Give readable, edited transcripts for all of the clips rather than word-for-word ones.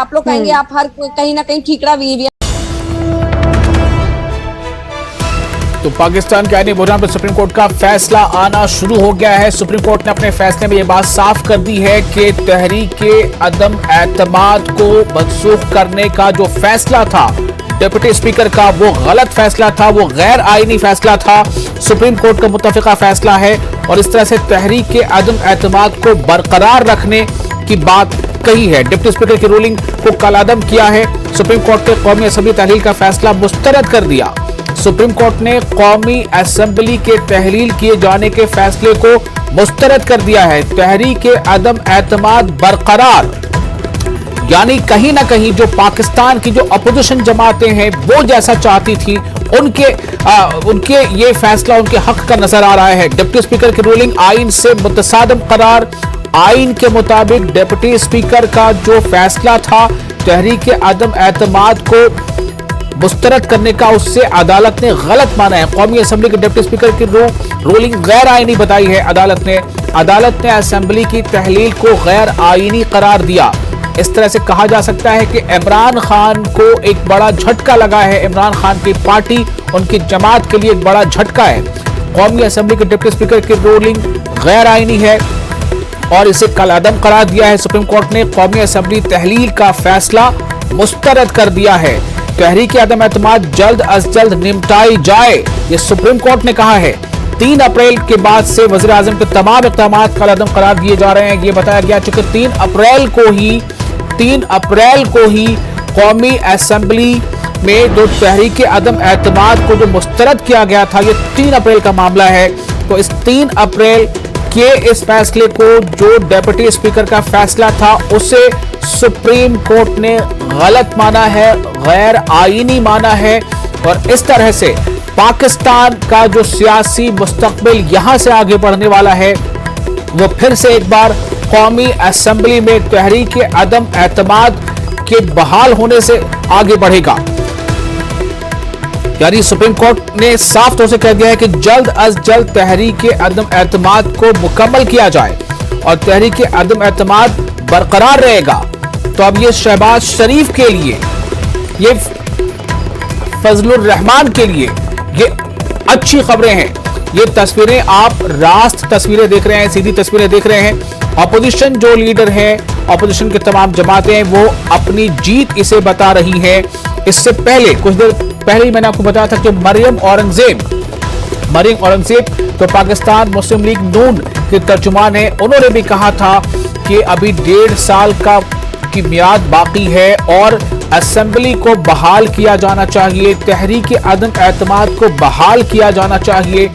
आप लोग कहेंगे आप हर कहीं ना कहीं ठीकरा बिहेवियर। तो पाकिस्तान के आईनी बुरहान पर सुप्रीम कोर्ट का फैसला आना शुरू हो गया है। सुप्रीम कोर्ट ने अपने फैसले में यह बात साफ कर दी है कि तहरीक अदम एतमाद को मनसूख करने का जो फैसला था डिप्टी स्पीकर का, वो गलत फैसला था, वो गैर आईनी फैसला था। सुप्रीम कोर्ट का मुत्तफिका फैसला है और इस तरह से तहरीक अदम एतमाद को बरकरार रखने की बात कही है। डिप्टी स्पीकर की रूलिंग को कलादम किया है। सुप्रीम कोर्ट ने कौमी असम्बली तहलील का फैसला मुस्तरद कर दिया। सुप्रीम कोर्ट ने कौमी असम्बली के तहलील किए जाने के फैसले को मुस्तरद कर दिया है। तहरीक अदम एतमाद बरकरार, यानी कहीं ना कहीं जो पाकिस्तान की जो अपोजिशन जमातें हैं वो जैसा चाहती थी, उनके ये फैसला उनके हक का नजर आ रहा है। डिप्टी स्पीकर की रूलिंग आइन से मुतसादम करार। आइन के मुताबिक डिप्टी स्पीकर का जो फैसला था तहरीक अदम एतमाद को मुस्तरद करने का, उससे अदालत ने गलत माना है। कौमी असम्बली के डिप्टी स्पीकर की रूलिंग गैर आईनी बताई है अदालत ने असम्बली की तहलील को गैर आईनी करार दिया। इस तरह से कहा जा सकता है कि इमरान खान को एक बड़ा झटका लगा है। इमरान खान की पार्टी, उनकी जमात के लिए एक बड़ा झटका है। कौमी असम्बली के डिप्टी स्पीकर की रूलिंग गैर आईनी है और इसे कलादम करार दिया है। सुप्रीम कोर्ट ने कौमी असम्बली तहलील का फैसला मुस्तरद कर दिया है। तहरीक अदम एतमाद जल्द अज जल्द निपटाई जाए, ये सुप्रीम कोर्ट ने कहा है। 3 अप्रैल के बाद से वज़ीर आज़म के तमाम इक़दाम कलादम करार दिए जा रहे हैं। ये बताया गया चूंकि 3 अप्रैल को ही कौमी असम्बली में जो तहरीक अदम एतमाद को जो मुस्तरद किया गया था, ये 3 अप्रैल का मामला है। तो इस 3 अप्रैल के इस फैसले को, जो डिप्टी स्पीकर का फैसला था, उसे सुप्रीम कोर्ट ने गलत माना है, गैर आईनी माना है और इस तरह से पाकिस्तान का जो सियासी मुस्तकबिल यहां से आगे बढ़ने वाला है वो फिर से एक बार कौमी असम्बली में तहरीक अदम एतमाद के बहाल होने से आगे बढ़ेगा। यानी सुप्रीम कोर्ट ने साफ तौर से कह दिया है कि जल्द अज जल्द तहरीक अदम एतमाद को मुकम्मल किया जाए और तहरीक अदम एतमाद बरकरार रहेगा। तो अब ये शहबाज शरीफ के लिए, ये फजलुर रहमान के लिए ये अच्छी खबरें हैं। ये तस्वीरें आप रास्त तस्वीरें देख रहे हैं, सीधी तस्वीरें देख रहे हैं। अपोजिशन जो लीडर है, अपोजिशन के तमाम जमातें, वो अपनी जीत इसे बता रही है। इससे पहले, कुछ देर पहले ही मैंने आपको बताया था कि मरियम औरंगजेब तो पाकिस्तान मुस्लिम लीग नून के तर्जुमान है। उन्होंने भी कहा था कि अभी 1.5 साल की मियाद बाकी है और असेंबली को बहाल किया जाना चाहिए, तहरीक अदम एतमाद को बहाल किया जाना चाहिए।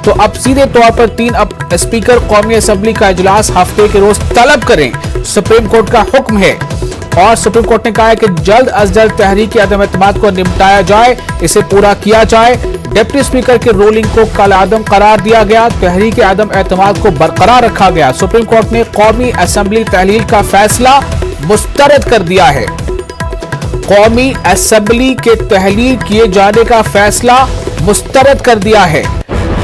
तो अब सीधे तौर पर 3 स्पीकर कौमी असेंबली का इजलास हफ्ते के रोज तलब करें, सुप्रीम कोर्ट का हुक्म है। और सुप्रीम कोर्ट ने कहा है कि जल्द अज जल्द तहरीक अदम एतमाद को निपटाया जाए, इसे पूरा किया जाए। डिप्टी स्पीकर की रूलिंग को कलादम करार दिया गया, तहरीक अदम एतमाद को बरकरार रखा गया। सुप्रीम कोर्ट ने कौमी असेंबली तहलील का फैसला मुस्तरद कर दिया है। कौमी असेंबली के तहलील किए जाने का फैसला मुस्तरद कर दिया है।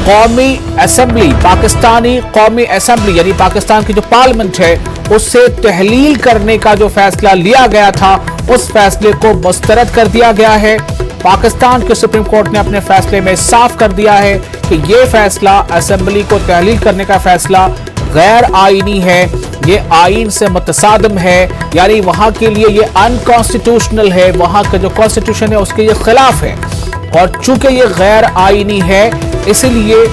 कौमी असेंबली, पाकिस्तानी कौमी असेंबली यानी पाकिस्तान की जो पार्लियामेंट है, उससे तहलील करने का जो फैसला लिया गया था, उस फैसले को मुस्तरद कर दिया गया है। पाकिस्तान के सुप्रीम कोर्ट ने अपने फैसले में साफ कर दिया है कि यह फैसला, असेंबली को तहलील करने का फैसला गैर आईनी है, ये आइन से मुतसादम है, यानी वहां के लिए ये अनकॉन्स्टिट्यूशनल है, वहां का जो कॉन्स्टिट्यूशन है उसके ये खिलाफ है। और चूंकि ये गैर आईनी है, इसलिए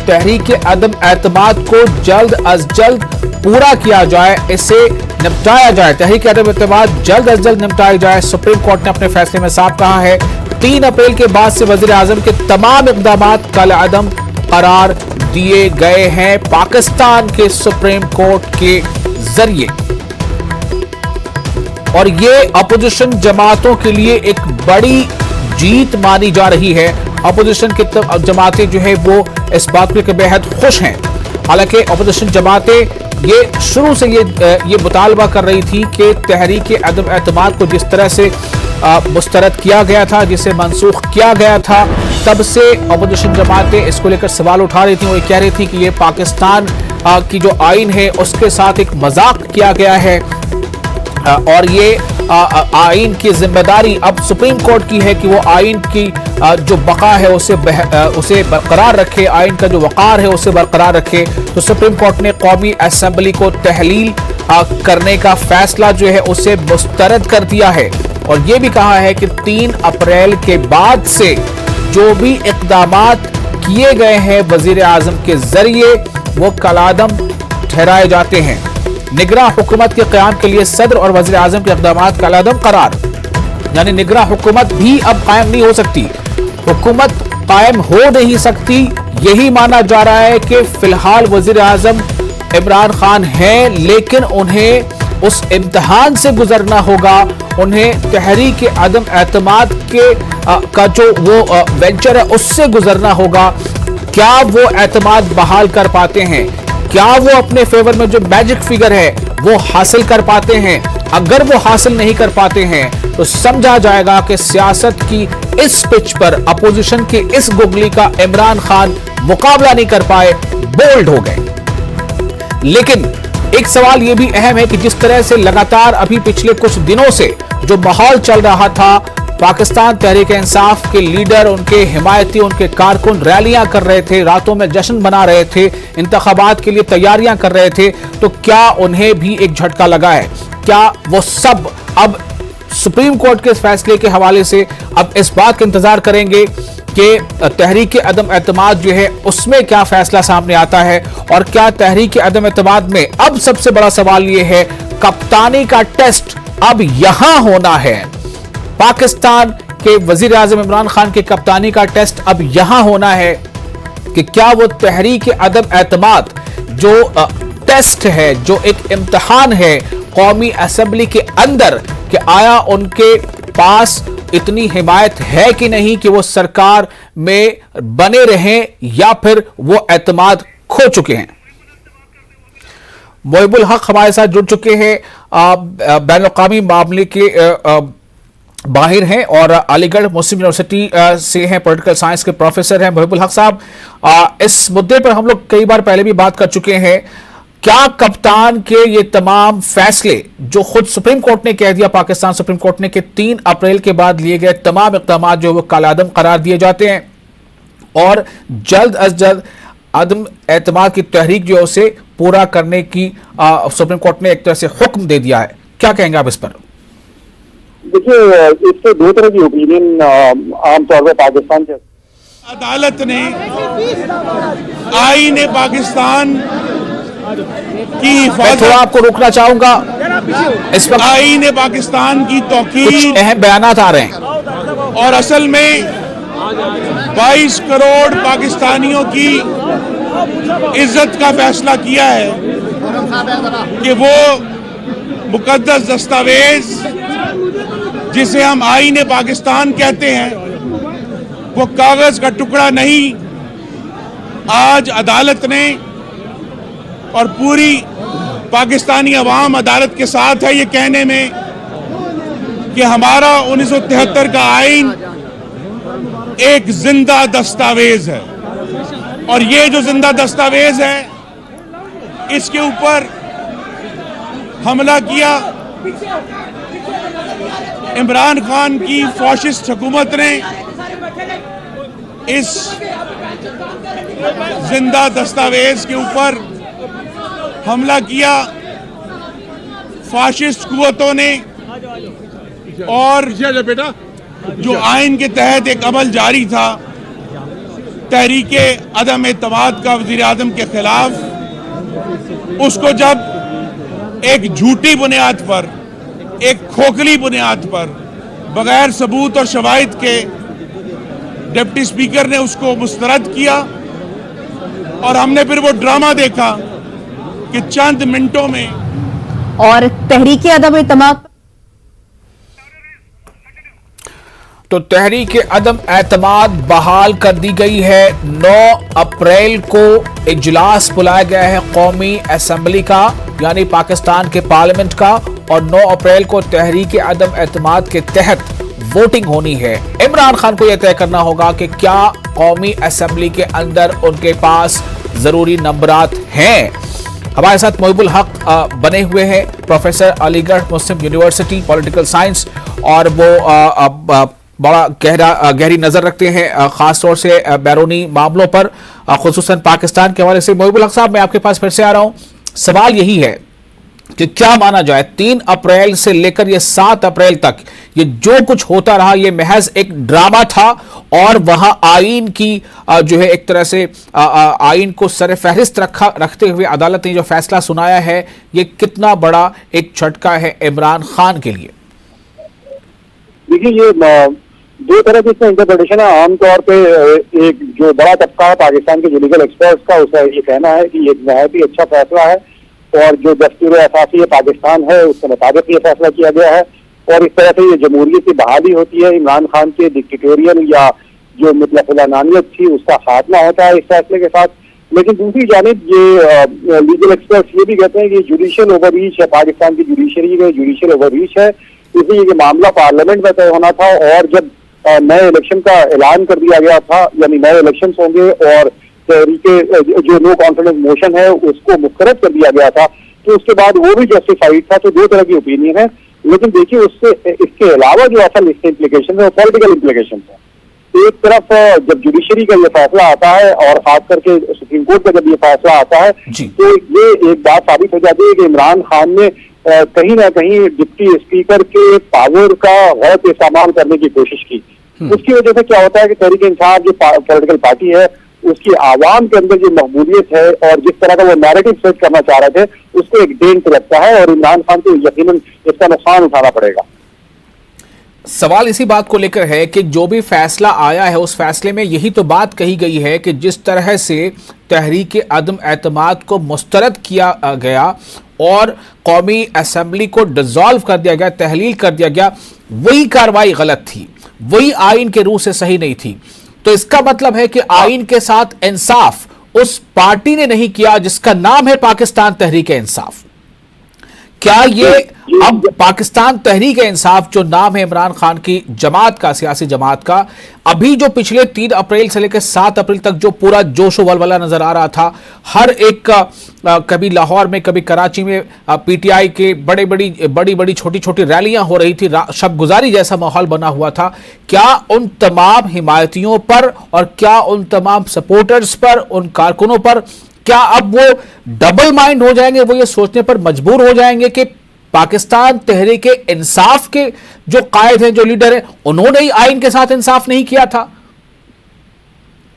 तहरीक अदम एतमाद को जल्द अज जल्द पूरा किया जाए, इसे निपटाया जाए, तहरीक अदम एतमाद जल्द अज जल्द निपटाया जाए। सुप्रीम कोर्ट ने अपने फैसले में साफ कहा है। 3 अप्रैल के बाद से वजीर आजम के तमाम इक़दाम कलादम करार दिए गए हैं पाकिस्तान के सुप्रीम कोर्ट के जरिए। और ये अपोजिशन जमातों के लिए एक बड़ी जीत मानी जा रही है। अपोजिशन की जमातें जो है वो इस बात को बेहद खुश हैं। हालांकि अपोजिशन जमातें ये शुरू से ये मुतालबा कर रही थी कि तहरीक अदम एतमाद को जिस तरह से मुस्तरद किया गया था, जिसे मनसूख किया गया था, तब से अपोजिशन जमातें इसको लेकर सवाल उठा रही थी। वो ये कह रही थी कि ये पाकिस्तान की जो आइन है उसके साथ एक मजाक किया गया है। اور یہ آئین کی ذمہ داری اب سپریم کورٹ کی ہے کہ وہ آئین کی جو بقا ہے اسے برقرار رکھے، آئین کا جو وقار ہے اسے برقرار رکھے۔ تو سپریم کورٹ نے قومی اسمبلی کو تحلیل کرنے کا فیصلہ جو ہے اسے مسترد کر دیا ہے، اور یہ بھی کہا ہے کہ 3 اپریل کے بعد سے جو بھی اقدامات کیے گئے ہیں وزیر اعظم کے ذریعے وہ کالعدم ٹھہرائے جاتے ہیں۔ نگراں حکومت کے قیام کے لیے صدر اور وزیر اعظم کے اقدامات کالعدم قرار، یعنی نگراں حکومت بھی اب قائم نہیں ہو سکتی، حکومت قائم ہو نہیں سکتی۔ یہی مانا جا رہا ہے کہ فی الحال وزیر اعظم عمران خان ہیں، لیکن انہیں اس امتحان سے گزرنا ہوگا، انہیں تحریک عدم اعتماد کا جو وہ وینچر ہے اس سے گزرنا ہوگا۔ کیا وہ اعتماد بحال کر پاتے ہیں؟ کیا وہ اپنے فیور میں جو میجک فگر ہے وہ حاصل کر پاتے ہیں؟ اگر وہ حاصل نہیں کر پاتے ہیں تو سمجھا جائے گا کہ سیاست کی اس پچ پر اپوزیشن کی اس گگلی کا عمران خان مقابلہ نہیں کر پائے، بولڈ ہو گئے۔ لیکن ایک سوال یہ بھی اہم ہے کہ جس طرح سے لگاتار ابھی پچھلے کچھ دنوں سے جو ماحول چل رہا تھا، پاکستان تحریک انصاف کے لیڈر، ان کے حمایتی، ان کے کارکن ریلیاں کر رہے تھے، راتوں میں جشن منا رہے تھے، انتخابات کے لیے تیاریاں کر رہے تھے، تو کیا انہیں بھی ایک جھٹکا لگا ہے؟ کیا وہ سب اب سپریم کورٹ کے فیصلے کے حوالے سے اب اس بات کا انتظار کریں گے کہ تحریک عدم اعتماد جو ہے اس میں کیا فیصلہ سامنے آتا ہے؟ اور کیا تحریک عدم اعتماد میں اب سب سے بڑا سوال یہ ہے، کپتانی کا ٹیسٹ اب یہاں ہونا ہے، پاکستان کے وزیر اعظم عمران خان کی کپتانی کا ٹیسٹ اب یہاں ہونا ہے کہ کیا وہ تحریک عدم اعتماد جو ٹیسٹ ہے، جو ایک امتحان ہے قومی اسمبلی کے اندر، کہ آیا ان کے پاس اتنی حمایت ہے کہ نہیں کہ وہ سرکار میں بنے رہیں، یا پھر وہ اعتماد کھو چکے ہیں؟ محب الحق ہمارے ساتھ جڑ چکے ہیں، بین الاقوامی معاملے کے باہر ہیں اور علی گڑھ مسلم یونیورسٹی سے ہیں، پولیٹیکل سائنس کے پروفیسر ہیں۔ محب الحق صاحب، اس مدے پر ہم لوگ کئی بار پہلے بھی بات کر چکے ہیں، کیا کپتان کے یہ تمام فیصلے جو خود سپریم کورٹ نے کہہ دیا، پاکستان سپریم کورٹ نے، کہ 3 اپریل کے بعد لیے گئے تمام اقدامات جو وہ کالعدم قرار دیے جاتے ہیں، اور جلد از جلد عدم اعتماد کی تحریک جو ہے اسے پورا کرنے کی سپریم کورٹ نے ایک طرح سے حکم دے دیا ہے، کیا کہیں گے آپ اس پر؟ دیکھیے، اس سے 2 طرح کی اوپینین عام طور پر پاکستان کے عدالت نے آئین پاکستان کی حفاظت، تھوڑا آپ کو روکنا چاہوں گا، اس وقت آئین پاکستان کی توقیر، کچھ اہم بیانات آ رہے ہیں، اور اصل میں 22 کروڑ پاکستانیوں کی عزت کا فیصلہ کیا ہے کہ وہ مقدس دستاویز جسے ہم آئین پاکستان کہتے ہیں، وہ کاغذ کا ٹکڑا نہیں۔ آج عدالت نے اور پوری پاکستانی عوام عدالت کے ساتھ ہے یہ کہنے میں کہ ہمارا 1973 کا آئین ایک زندہ دستاویز ہے، اور یہ جو زندہ دستاویز ہے اس کے اوپر حملہ کیا عمران خان کی فاشسٹ حکومت نے، اس زندہ دستاویز کے اوپر حملہ کیا فاشسٹ قوتوں نے، اور جو آئین کے تحت ایک عمل جاری تھا تحریک عدم اعتماد کا وزیر اعظم کے خلاف، اس کو جب ایک جھوٹی بنیاد پر، ایک کھوکھلی بنیاد پر، بغیر ثبوت اور شواہد کے ڈپٹی اسپیکر نے اس کو مسترد کیا، اور ہم نے پھر وہ ڈرامہ دیکھا کہ چند منٹوں میں اور تحریک عدم اعتماد تو تحریک عدم اعتماد بحال کر دی گئی ہے۔ 9 اپریل کو اجلاس بلایا گیا ہے قومی اسمبلی کا، یعنی پاکستان کے پارلیمنٹ کا، اور 9 اپریل کو تحریک عدم اعتماد کے تحت ووٹنگ ہونی ہے۔ عمران خان کو یہ طے کرنا ہوگا کہ کیا قومی اسمبلی کے اندر ان کے پاس ضروری نمبرات ہیں۔ हमारे साथ मोहिबुल हक बने हुए हैं, प्रोफेसर अलीगढ़ मुस्लिम यूनिवर्सिटी पॉलिटिकल साइंस, और वो बड़ा गहरी नजर रखते हैं खास तौर से बैरूनी मामलों पर, खुसूसन पाकिस्तान के हवाले से। मोहिबुल हक साहब, मैं आपके पास फिर से आ रहा हूं। सवाल यही है कि क्या माना जाए 3 अप्रैल से लेकर ये 7 अप्रैल तक ये जो कुछ होता रहा ये महज एक ड्रामा था, और वहां आईन की जो है एक तरह से आईन को सर फहरिस्त रखते हुए अदालत ने जो फैसला सुनाया है, ये कितना बड़ा एक झटका है इमरान खान के लिए? देखिए, ये दो तरह की इसमें इंटरप्रिटेशन है। आमतौर पे एक जो बड़ा तबका है पाकिस्तान के जो लीगल एक्सपर्ट्स का, उसका ये कहना है कि ये एक बहुत ही अच्छा फैसला है, और जो दस्तूर असासी पाकिस्तान है उसके मुताबिक ये फैसला किया गया है, और इस तरह से ये जमहूरियत की बहाली होती है, इमरान खान के डिक्टेटोरियल या जो मुतलफिलानियत थी उसका खात्मा होता है इस फैसले के साथ। लेकिन दूसरी जानिब ये लीगल एक्सपर्ट्स ये भी कहते हैं कि जुडिशियल ओवररीच है, पाकिस्तान की जुडिशरी में जुडिशियल ओवररीच है, इसलिए ये मामला पार्लियामेंट में तय होना था, और जब नए इलेक्शन का ऐलान कर दिया गया था, यानी नए इलेक्शन होंगे और तहरीके जो नो कॉन्फिडेंस मोशन है उसको मुस्तरद कर दिया गया था, तो उसके बाद वो भी जस्टिफाइड था। तो दो तरह की ओपिनियन है, लेकिन देखिए उससे इसके अलावा जो असल इसके इम्प्लीकेशन है वो पॉलिटिकल इम्प्लीकेशन है। एक तरफ जब जुडिशरी का ये फैसला आता है, और खास करके सुप्रीम कोर्ट का जब ये फैसला आता है, तो ये एक बात साबित हो जाती है कि इमरान खान ने कहीं ना कहीं डिप्टी स्पीकर के पावर का गलत इस्तेमाल करने की कोशिश की। उसकी वजह से क्या होता है कि तहरीक इंसाफ जो पॉलिटिकल पार्टी है उसकी आवाम के अंदर जो मकबूलियत है और जिस तरह का वो नैरेटिव सेट करना चाह रहे थे उसको एक डेंट लगता है, और इमरान खान को यकीनन इसका नुकसान उठाना पड़ेगा। सवाल इसी बात को लेकर है कि जो भी फैसला आया है उस फैसले में यही तो बात कही गई है कि जिस तरह से तहरीक अदम एतमाद को मुस्तरद किया गया और कौमी असेंबली को डिसॉल्व कर दिया गया, तहलील कर दिया गया, वही कार्रवाई गलत थी, वही आइन के रूह से सही नहीं थी। तो इसका मतलब है कि आइन के साथ इंसाफ उस पार्टी ने नहीं किया जिसका नाम है पाकिस्तान तहरीक इंसाफ। क्या ये अब पाकिस्तान तहरीक इंसाफ जो नाम है इमरान खान की जमात का, सियासी जमात का, अभी जो पिछले 3 अप्रैल से लेकर 7 अप्रैल तक जो पूरा जोश वलवला नजर आ रहा था, हर एक कभी लाहौर में कभी कराची में पीटीआई के बड़ी छोटी छोटी रैलियां हो रही थी, शब गुजारी जैसा माहौल बना हुआ था, क्या उन तमाम हिमायतियों पर और क्या उन तमाम सपोर्टर्स पर, उन कारकुनों पर, क्या अब वो डबल माइंड हो जाएंगे, वो ये सोचने पर मजबूर हो जाएंगे कि पाकिस्तान तहरीक इंसाफ के जो कायद हैं, जो लीडर हैं, उन्होंने ही आइन के साथ इंसाफ नहीं किया था?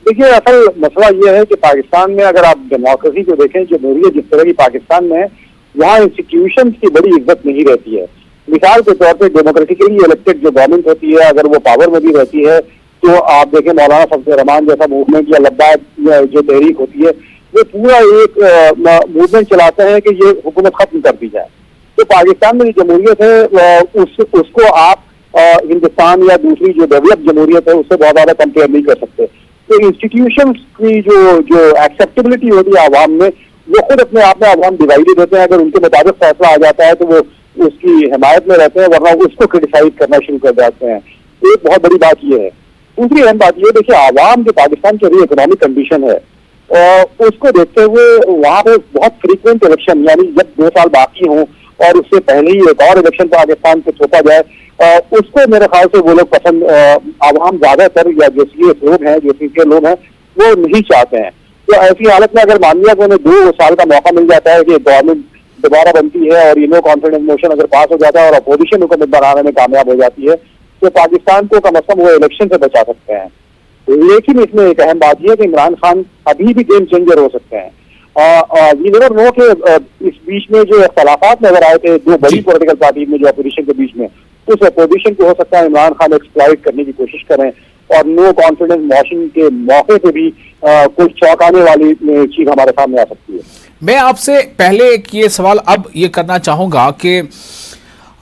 देखिए, असल मसला ये है कि पाकिस्तान में अगर आप डेमोक्रेसी को देखें, जमहूरियत जिस तरह की पाकिस्तान में है, वहाँ इंस्टीट्यूशंस की बड़ी इज्जत नहीं रहती है। मिसाल के तौर पर डेमोक्रेटिकली इलेक्टेड जो गवर्नमेंट होती है, अगर वो पावर में भी रहती है, तो आप देखें मौलाना फजल रहमान जैसा मूवमेंट या लब्बाद जो तहरीक होती है, वो पूरा एक मूवमेंट चलाते हैं कि ये हुकूमत खत्म कर दी जाए। तो पाकिस्तान में जो जमहूरियत है उसको आप हिंदुस्तान या दूसरी जो डेवलप जमहूरियत है उससे बहुत ज्यादा कंपेयर नहीं कर सकते। तो इंस्टीट्यूशंस की जो एक्सेप्टेबिलिटी होती है आवाम में, वो खुद अपने आप में आवाम डिवाइडेड होते हैं। अगर उनके मुताबिक फैसला आ जाता है तो वो उसकी हिमायत में रहते हैं, वरना उसको क्रिटिसाइज करना शुरू कर जाते हैं। एक बहुत बड़ी बात यह है। दूसरी अहम बात यह, देखिए आवाम जो पाकिस्तान की अभी इकोनॉमिक कंडीशन है उसको देखते हुए वहाँ पे बहुत फ्रीक्वेंट इलेक्शन, यानी जब 2 साल बाकी हों और उससे पहले ही एक और इलेक्शन पाकिस्तान पे थोपा जाए, उसको मेरे ख्याल से वो लोग पसंद, आवाम ज्यादातर या जो सीरियस लोग हैं, जो सिंसियर लोग हैं, वो नहीं चाहते हैं। तो ऐसी हालत में अगर मान लिया कि उन्हें 2 साल का मौका मिल जाता है कि गवर्नमेंट दोबारा बनती है और ये नो कॉन्फिडेंस मोशन अगर पास हो जाता है और अपोजिशन हुकूमत बनाने में कामयाब हो जाती है, तो पाकिस्तान को कम अज कम वो इलेक्शन से बचा सकते हैं। लेकिन इसमें एक अहम बात यह है कि इमरान खान अभी भी गेम चेंजर हो सकते हैं। वी नेवर नो कि इस बीच में जो इख्तलाफात नजर आए थे 2 बड़ी पॉलिटिकल पार्टी में, जो अपोजिशन के बीच में, उस अपोजिशन को हो सकता है इमरान खान एक्सप्लॉइट करने की कोशिश करें और नो कॉन्फिडेंस मोशन के मौके पे भी कुछ चौंकाने वाली चीज हमारे सामने आ सकती है। मैं आपसे पहले एक ये सवाल अब ये करना चाहूंगा कि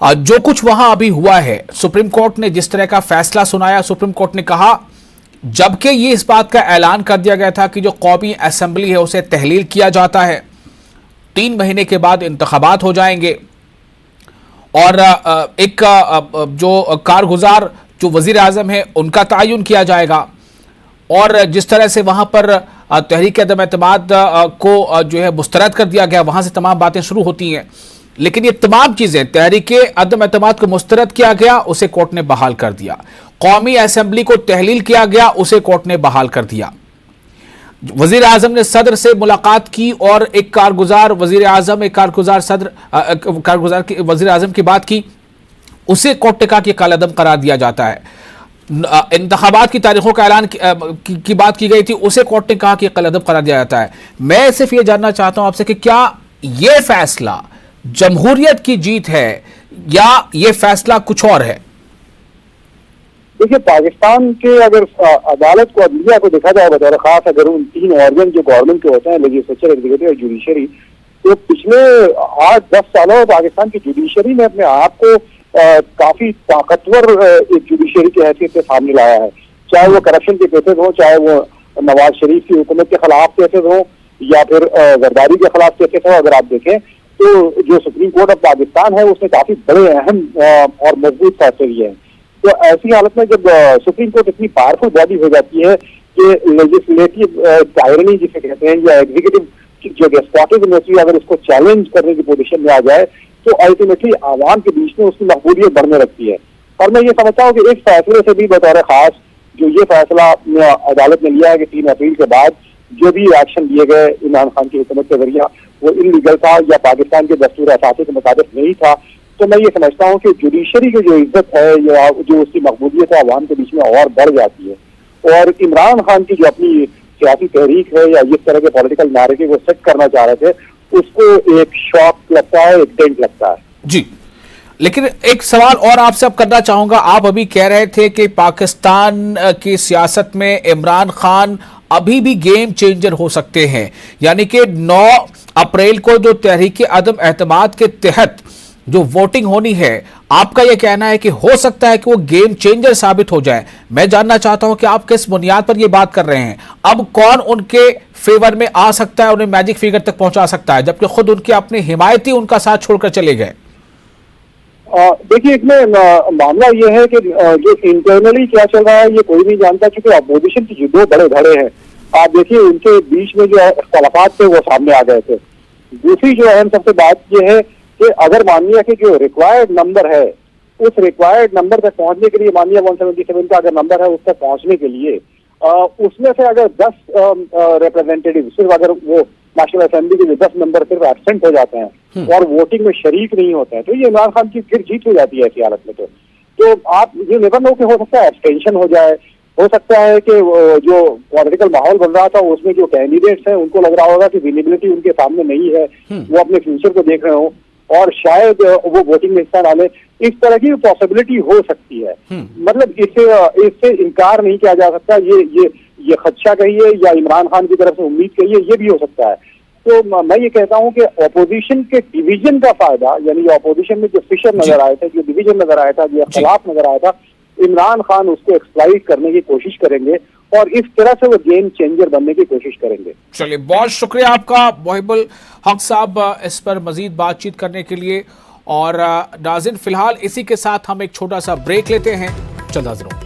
जो कुछ वहां अभी हुआ है, सुप्रीम कोर्ट ने जिस तरह का फैसला सुनाया, सुप्रीम कोर्ट ने कहा, जबकि ये इस बात का ऐलान कर दिया गया था कि जो कौमी असेंबली है उसे तहलील किया जाता है, 3 महीने के बाद इंतखाबात हो जाएंगे और एक जो कारगुजार जो वजीर आजम है उनका तयन किया जाएगा, और जिस तरह से वहां पर तहरीक अदम एतमाद को जो है मुस्तरद कर दिया गया, वहां से तमाम बातें शुरू होती हैं। लेकिन ये तमाम चीजें, तहरीक अदम एतमाद को मुस्तरद किया गया, उसे कोर्ट ने बहाल कर दिया। कौमी असेंबली को तहलील किया गया, उसे कोर्ट ने बहाल कर दिया। वजीर आजम ने सदर से मुलाकात की और एक कारगुजार वजीर आजम, एक कारगुजार सदर, कारगुजार वजीर आजम की बात की, उसे कोर्ट ने कहा कि कालेअदम करार दिया जाता है। इंतखाबात की तारीखों का ऐलान की बात की गई थी, उसे कोर्ट ने कहा कि कालेअदम करार दिया जाता है। मैं सिर्फ ये जानना चाहता हूं आपसे कि क्या ये फैसला जमहूरियत की जीत है या ये फैसला कुछ और है? देखिए, पाकिस्तान के अगर अदालत को, अदलिया को देखा जाए बतौर खास, अगर उन तीन ऑर्गन जो गवर्नमेंट के होते हैं, लेजिस्लेचर, एग्जीक्यूटिव और जुडिशरी, तो पिछले 8-10 सालों में पाकिस्तान की जुडिशरी ने अपने आप को काफी ताकतवर एक जुडिशरी की हैसियत से सामने लाया है। चाहे वो करप्शन के केसेस हो, चाहे वो नवाज शरीफ की हुकूमत के खिलाफ केसेस हो, या फिर जरदारी के खिलाफ केसेस हो। अगर आप देखें तो जो सुप्रीम कोर्ट ऑफ पाकिस्तान है, उसने काफी बड़े, अहम और मजबूत फैसले लिए हैं। तो ऐसी हालत में जब सुप्रीम कोर्ट इतनी पावरफुल बॉडी हो जाती है कि लेजिस्लेटिव टायरनी जिसे कहते हैं, या एग्जीक्यूटिव जो डेस्पोटिज्म, अगर उसको चैलेंज करने की पोजीशन में आ जाए, तो अल्टीमेटली आवाम के बीच में उसकी मकबूलियत बढ़ने लगती है। और मैं ये समझता हूँ कि इस फैसले से भी बतौर खास जो ये फैसला अदालत ने लिया है कि 3 अप्रैल के बाद जो भी एक्शन लिए गए इमरान खान की हुकूमत के जरिए, वो इलीगल था या पाकिस्तान के दस्तूर असासी के मुताबिक नहीं था। तो मैं ये समझता हूँ कि जुडिशरी की जो इज्जत है या जो उसकी मकबूलियत है आवाम के बीच में और बढ़ जाती है। और इमरान खान की जो अपनी सियासी तहरीक है या इस तरह के पॉलिटिकल नैरेटिव को सेट करना चाह रहे थे, उसको एक शॉक लगता है, एक डेंट लगता है। जी, लेकिन एक सवाल और आपसे अब करना चाहूंगा। आप अभी कह रहे थे कि पाकिस्तान की सियासत में इमरान खान अभी भी गेम चेंजर हो सकते हैं, यानी कि 9 अप्रैल को जो तहरीक अदम एतमाद के तहत जो वोटिंग होनी है, आपका यह कहना है कि हो सकता है कि वो गेम चेंजर साबित हो जाए। मैं जानना चाहता हूं कि आप किस बुनियाद पर यह बात कर रहे हैं? अब कौन उनके फेवर में आ सकता है, उन्हें मैजिक फिगर तक पहुंचा सकता है, जबकि खुद उनके अपने हिमायती उनका साथ छोड़कर चले गए? देखिए, इसमें मामला ये है कि जो इंटरनली क्या चल रहा है ये कोई नहीं जानता, क्योंकि अपोजिशन के जो 2 बड़े धड़े हैं, आप देखिए उनके बीच में जो इख्तलाफात थे वो सामने आ गए थे। दूसरी जो अहम सबसे बात ये है कि अगर मानिए कि जो रिक्वायर्ड नंबर है, उस रिक्वायर्ड नंबर तक पहुंचने के लिए, मानिए 177 का अगर नंबर है, उस तक पहुंचने के लिए उसमें से अगर 10 रिप्रेजेंटेटिव, सिर्फ अगर वो नेशनल असेंबली के जो 10 नंबर सिर्फ एब्सेंट हो जाते हैं और वोटिंग में शरीक नहीं होते हैं, तो ये इमरान खान की फिर जीत हो जाती है ऐसी हालत में। तो आप ये नेवर नो कि हो सकता है एब्सटेंशन हो जाए, हो सकता है कि जो पॉलिटिकल माहौल बन रहा था उसमें जो कैंडिडेट्स हैं उनको लग रहा होगा कि विजिबिलिटी उनके सामने नहीं है, वो अपने फ्यूचर को देख रहे हो और शायद वो वोटिंग में हिस्सा डाले। इस तरह की पॉसिबिलिटी हो सकती है। मतलब इससे इनकार नहीं किया जा सकता। ये खदशा कहिए या इमरान खान की तरफ से उम्मीद कहिए, ये भी हो सकता है। तो मैं ये कहता हूं कि ऑपोजिशन के डिवीजन का फायदा, यानी ऑपोजिशन में जो फिशर नजर आए थे, जो डिवीजन नजर आया था, जो इख्तिलाफ नजर आया था, इमरान खान उसको एक्सप्लॉइट करने की कोशिश करेंगे और इस तरह से वो गेम चेंजर बनने की कोशिश करेंगे। चलिए, बहुत शुक्रिया आपका मोहिबुल हक साहब इस पर मजीद बातचीत करने के लिए। और नाज़रीन, फिलहाल इसी के साथ हम एक छोटा सा ब्रेक लेते हैं। चंद हाज़िर।